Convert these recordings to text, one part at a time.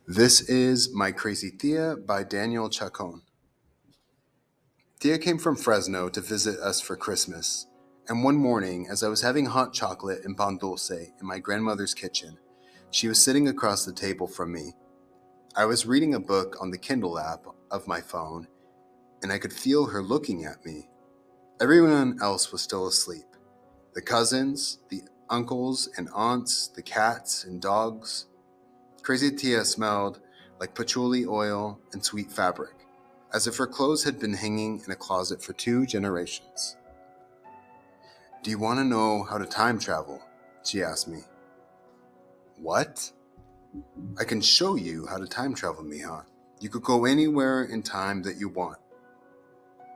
This is My Crazy Tia by Daniel Chacon. Tia came from Fresno to visit us for Christmas, and one morning, as I was having hot chocolate and pan dulce in my grandmother's kitchen, she was sitting across the table from me. I was reading a book on the Kindle app of my phone, and I could feel her looking at me. Everyone else was still asleep. The cousins, the uncles and aunts, the cats and dogs. Crazy Tia smelled like patchouli oil and sweet fabric, as if her clothes had been hanging in a closet for 2 generations. "Do you want to know how to time travel?" she asked me. "What?" "I can show you how to time travel, mija. You could go anywhere in time that you want."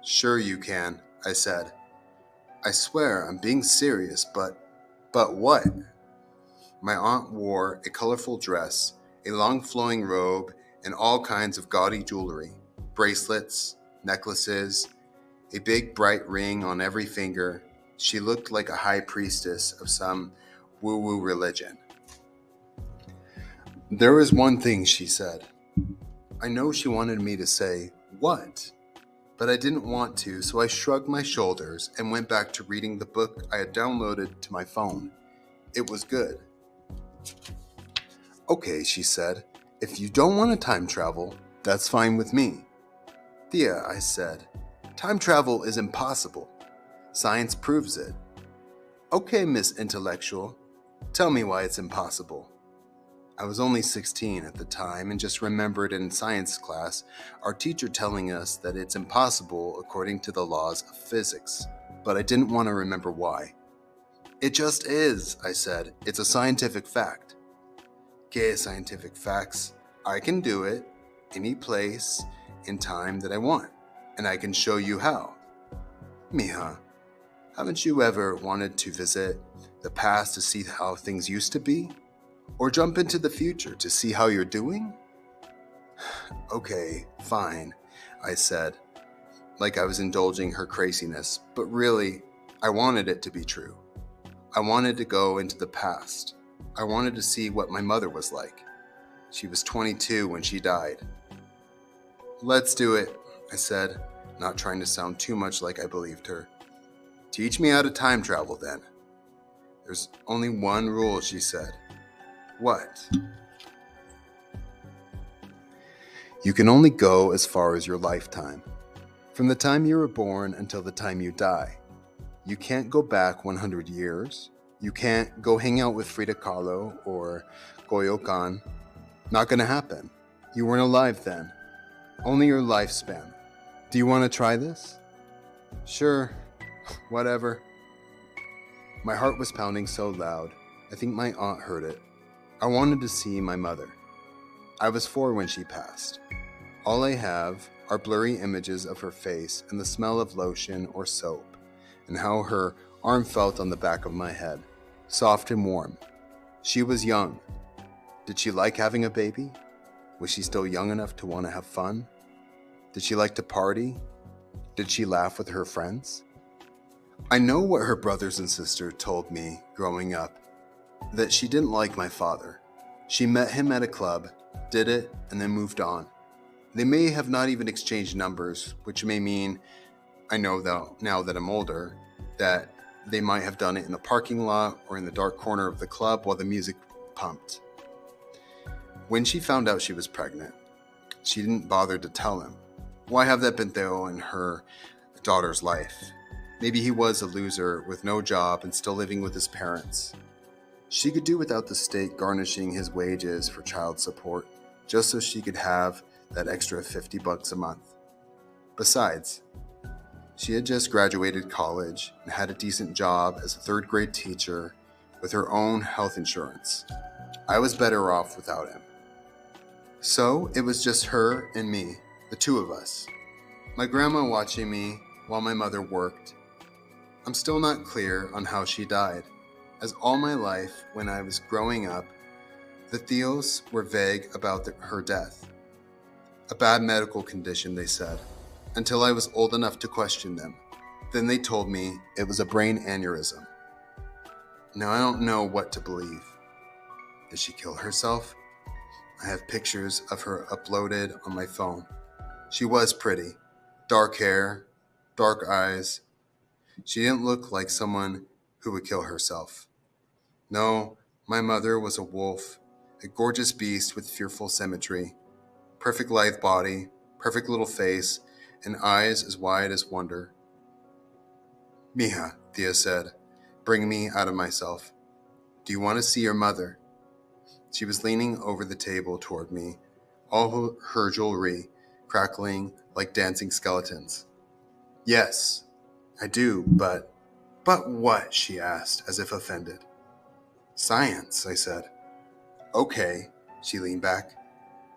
"Sure you can," I said. "I swear I'm being serious, but what?" My aunt wore a colorful dress, a long flowing robe, and all kinds of gaudy jewelry, bracelets, necklaces, a big bright ring on every finger. She looked like a high priestess of some woo-woo religion. "There is one thing," she said. I know she wanted me to say, "What?" But I didn't want to, so I shrugged my shoulders and went back to reading the book I had downloaded to my phone. It was good. "Okay," she said, "if you don't want to time travel, that's fine with me." "Tia," I said, "time travel is impossible. Science proves it." "Okay, Miss Intellectual, tell me why it's impossible." I was only 16 at the time and just remembered in science class our teacher telling us that it's impossible according to the laws of physics, but I didn't want to remember why. "It just is," I said. "It's a scientific fact." "¿Qué scientific facts? I can do it any place in time that I want, and I can show you how." "Mija, haven't you ever wanted to visit the past to see how things used to be? Or jump into the future to see how you're doing?" "Okay, fine," I said, like I was indulging her craziness, but really, I wanted it to be true. I wanted to go into the past. I wanted to see what my mother was like. She was 22 when she died. "Let's do it," I said, not trying to sound too much like I believed her. "Teach me how to time travel then." "There's only one rule," she said. "What?" "You can only go as far as your lifetime. From the time you were born until the time you die. You can't go back 100 years. You can't go hang out with Frida Kahlo or Goyokan. Not gonna happen. You weren't alive then. Only your lifespan. Do you want to try this?" "Sure, whatever." My heart was pounding so loud, I think my aunt heard it. I wanted to see my mother. I was 4 when she passed. All I have are blurry images of her face and the smell of lotion or soap, and how her arm felt on the back of my head, soft and warm. She was young. Did she like having a baby? Was she still young enough to want to have fun? Did she like to party? Did she laugh with her friends? I know what her brothers and sister told me growing up, that she didn't like my father. She met him at a club, did it, and then moved on. They may have not even exchanged numbers, which may mean, I know though, now that I'm older, that they might have done it in the parking lot or in the dark corner of the club while the music pumped. When she found out she was pregnant, she didn't bother to tell him. Why have that Benteo in her daughter's life? Maybe he was a loser with no job and still living with his parents. She could do without the state garnishing his wages for child support, just so she could have that extra $50 a month. Besides, she had just graduated college and had a decent job as a third-grade teacher with her own health insurance. I was better off without him. So it was just her and me, the two of us. My grandma watching me while my mother worked. I'm still not clear on how she died, as all my life when I was growing up, the Theos were vague about her death. A bad medical condition, they said, until I was old enough to question them. Then they told me it was a brain aneurysm. Now I don't know what to believe. Did she kill herself? I have pictures of her uploaded on my phone. She was pretty. Dark hair, dark eyes. She didn't look like someone who would kill herself. No, my mother was a wolf, a gorgeous beast with fearful symmetry, perfect lithe body, perfect little face, and eyes as wide as wonder. Mija, Thea said, bringing me out of myself. Do you want to see your mother? She was leaning over the table toward me, all her jewelry crackling like dancing skeletons. Yes, I do, but... But what? She asked, as if offended. Science, I said. Okay, she leaned back.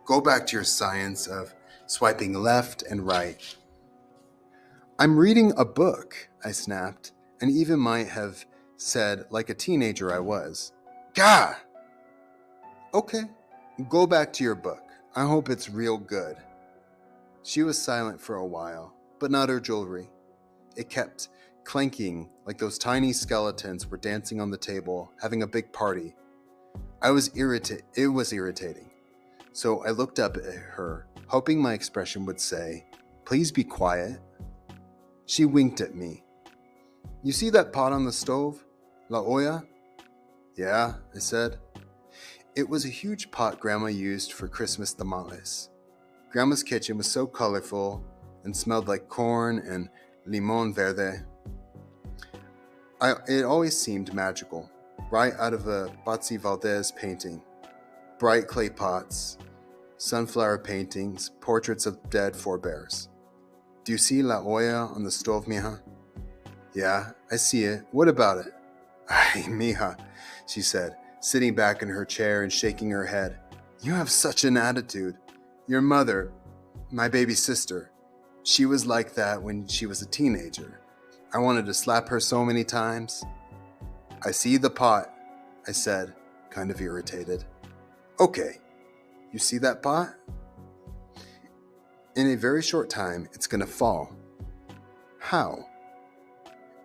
Go back to your science of swiping left and right. I'm reading a book, I snapped, and even might have said like a teenager I was. Gah! Okay, go back to your book. I hope it's real good. She was silent for a while, but not her jewelry. It kept clanking like those tiny skeletons were dancing on the table, having a big party. It was irritating. So I looked up at her, hoping my expression would say, please be quiet. She winked at me. You see that pot on the stove? La olla? Yeah, I said. It was a huge pot Grandma used for Christmas tamales. Grandma's kitchen was so colorful and smelled like corn and limon verde. It always seemed magical, right out of a Betsy Valdez painting. Bright clay pots, sunflower paintings, portraits of dead forebears. Do you see la olla on the stove, mija? Yeah, I see it. What about it? Ay, mija, she said, sitting back in her chair and shaking her head. You have such an attitude. Your mother, my baby sister, she was like that when she was a teenager. I wanted to slap her so many times. I see the pot, I said, kind of irritated. Okay, you see that pot? In a very short time, it's gonna fall. How?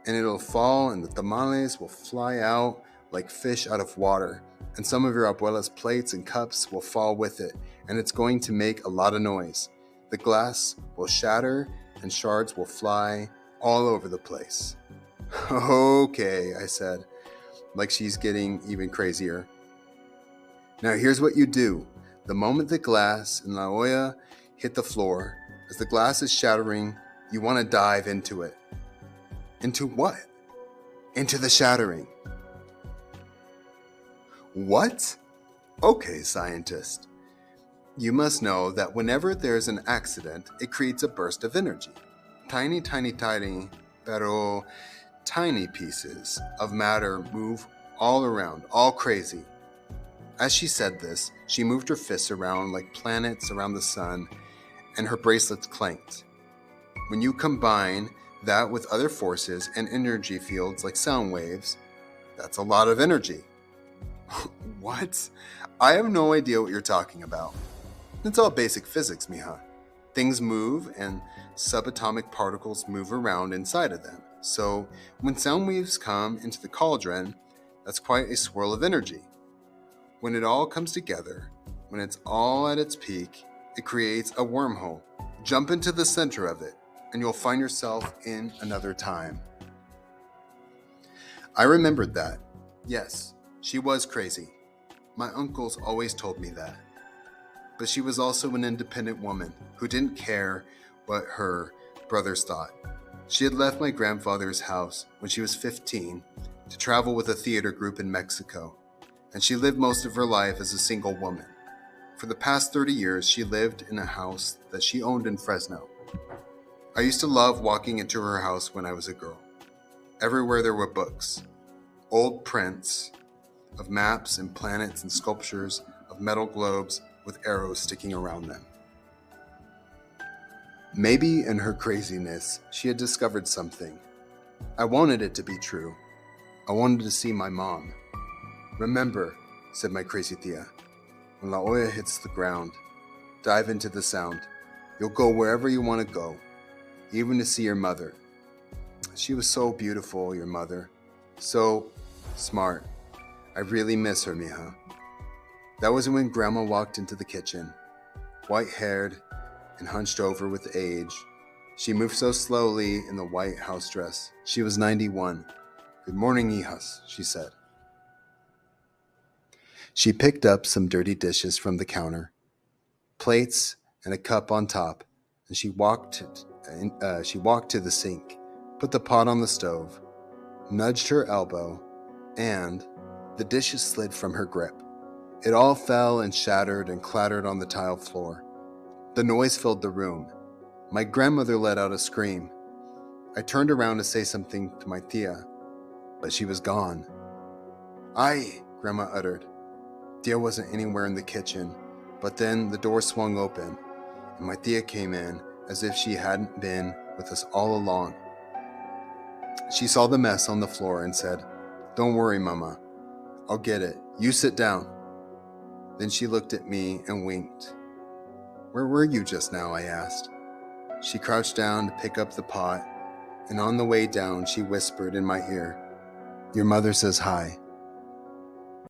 And it'll fall and the tamales will fly out like fish out of water, and some of your abuela's plates and cups will fall with it, and it's going to make a lot of noise. The glass will shatter and shards will fly all over the place. Okay, I said, like she's getting even crazier. Now here's what you do. The moment the glass and la olla hit the floor, as the glass is shattering, you want to dive into it. Into what? Into the shattering. What? Okay, scientist. You must know that whenever there's an accident, it creates a burst of energy. Tiny, pero tiny pieces of matter move all around, all crazy. As she said this, she moved her fists around like planets around the sun, and her bracelets clanked. When you combine that with other forces and energy fields like sound waves, that's a lot of energy. What? I have no idea what you're talking about. It's all basic physics, mija. Things move and subatomic particles move around inside of them. So when sound waves come into the cauldron, that's quite a swirl of energy. When it all comes together, when it's all at its peak, it creates a wormhole. Jump into the center of it, and you'll find yourself in another time. I remembered that. Yes, she was crazy. My uncles always told me that. But she was also an independent woman who didn't care what her brothers thought. She had left my grandfather's house when she was 15 to travel with a theater group in Mexico, and she lived most of her life as a single woman. For the past 30 years, she lived in a house that she owned in Fresno. I used to love walking into her house when I was a girl. Everywhere there were books, old prints of maps and planets and sculptures of metal globes with arrows sticking around them. Maybe in her craziness, she had discovered something. I wanted it to be true. I wanted to see my mom. Remember, said my crazy tia, when la olla hits the ground, dive into the sound. You'll go wherever you want to go, even to see your mother. She was so beautiful, your mother. So smart. I really miss her, mija. That was when Grandma walked into the kitchen, white-haired and hunched over with age. She moved so slowly in the white house dress. She was 91. "Good morning, hijas," she said. She picked up some dirty dishes from the counter, plates and a cup on top, and she walked to the sink, put the pot on the stove, nudged her elbow, and the dishes slid from her grip. It all fell and shattered and clattered on the tile floor. The noise filled the room. My grandmother let out a scream. I turned around to say something to my tia, but she was gone. "Ay," Grandma uttered. Tia wasn't anywhere in the kitchen, but then the door swung open, and my tia came in as if she hadn't been with us all along. She saw the mess on the floor and said, "Don't worry, Mama. I'll get it. You sit down." Then she looked at me and winked. "Where were you just now?" I asked. She crouched down to pick up the pot, and on the way down she whispered in my ear, "Your mother says hi."